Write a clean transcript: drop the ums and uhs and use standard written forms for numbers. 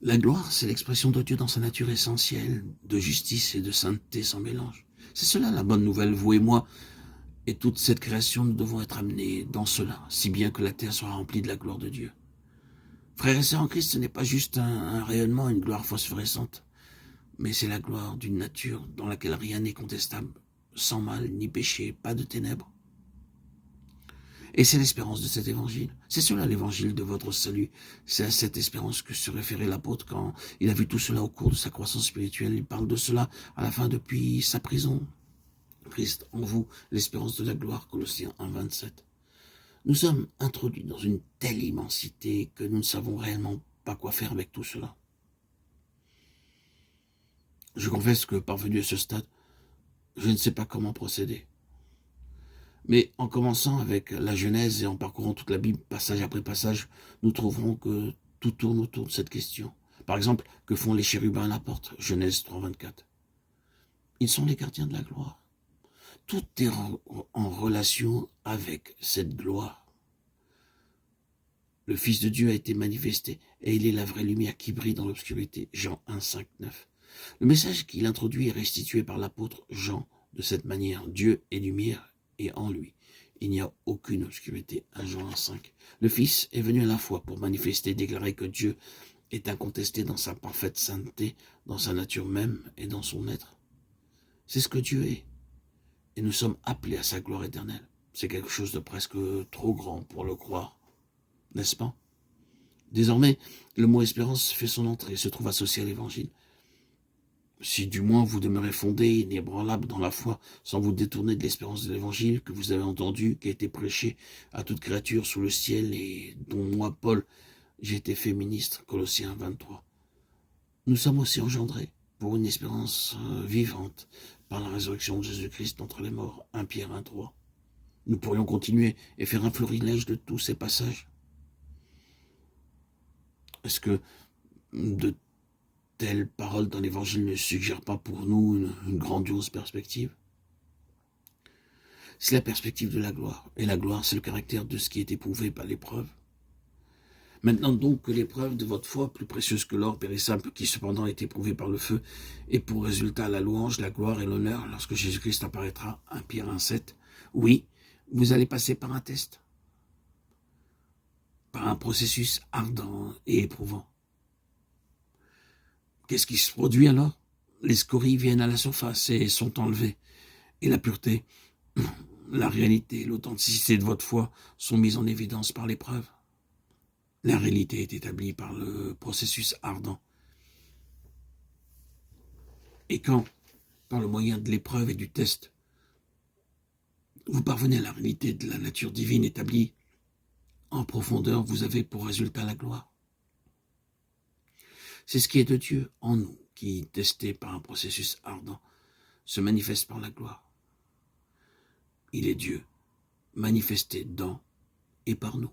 La gloire, c'est l'expression de Dieu dans sa nature essentielle, de justice et de sainteté sans mélange. C'est cela la bonne nouvelle, vous et moi, et toute cette création, nous devons être amenés dans cela, si bien que la terre sera remplie de la gloire de Dieu. Frères et sœurs en Christ, ce n'est pas juste un rayonnement, une gloire phosphorescente, mais c'est la gloire d'une nature dans laquelle rien n'est contestable, sans mal ni péché, pas de ténèbres. Et c'est l'espérance de cet évangile. C'est cela l'évangile de votre salut. C'est à cette espérance que se référait l'apôtre quand il a vu tout cela au cours de sa croissance spirituelle. Il parle de cela à la fin depuis sa prison. Christ en vous, l'espérance de la gloire, Colossiens 1, 27. Nous sommes introduits dans une telle immensité que nous ne savons réellement pas quoi faire avec tout cela. Je confesse que, parvenu à ce stade, je ne sais pas comment procéder. Mais en commençant avec la Genèse et en parcourant toute la Bible, passage après passage, nous trouverons que tout tourne autour de cette question. Par exemple, que font les chérubins à la porte? Genèse 3, 24. Ils sont les gardiens de la gloire. Tout est en relation avec cette gloire. Le Fils de Dieu a été manifesté et il est la vraie lumière qui brille dans l'obscurité. Jean 1, 5, 9. Le message qu'il introduit est restitué par l'apôtre Jean de cette manière. Dieu est lumière et en lui, il n'y a aucune obscurité. 1 Jean 1, 5. Le Fils est venu à la fois pour manifester et déclarer que Dieu est incontesté dans sa parfaite sainteté, dans sa nature même et dans son être. C'est ce que Dieu est. Et nous sommes appelés à sa gloire éternelle. C'est quelque chose de presque trop grand pour le croire, n'est-ce pas? Désormais, le mot espérance fait son entrée, se trouve associé à l'évangile. Si du moins vous demeurez fondé, inébranlable dans la foi, sans vous détourner de l'espérance de l'évangile que vous avez entendu, qui a été prêché à toute créature sous le ciel et dont moi, Paul, j'ai été fait ministre, Colossiens 23. Nous sommes aussi engendrés pour une espérance vivante par la résurrection de Jésus-Christ d'entre les morts, 1 Pierre 1, 3. Nous pourrions continuer et faire un florilège de tous ces passages. Est-ce que de telles paroles dans l'Évangile ne suggèrent pas pour nous une grandiose perspective? C'est la perspective de la gloire. Et la gloire, c'est le caractère de ce qui est éprouvé par l'épreuve. Maintenant donc que l'épreuve de votre foi, plus précieuse que l'or périssable, qui cependant est éprouvée par le feu, et pour résultat la louange, la gloire et l'honneur, lorsque Jésus-Christ apparaîtra, 1 Pierre 1, 7. Oui, vous allez passer par un test, par un processus ardent et éprouvant. Qu'est-ce qui se produit alors? Les scories viennent à la surface et sont enlevées. Et la pureté, la réalité, l'authenticité de votre foi sont mises en évidence par l'épreuve. La réalité est établie par le processus ardent. Et quand, par le moyen de l'épreuve et du test, vous parvenez à la réalité de la nature divine établie en profondeur, vous avez pour résultat la gloire. C'est ce qui est de Dieu en nous, qui, testé par un processus ardent, se manifeste par la gloire. Il est Dieu, manifesté dans et par nous.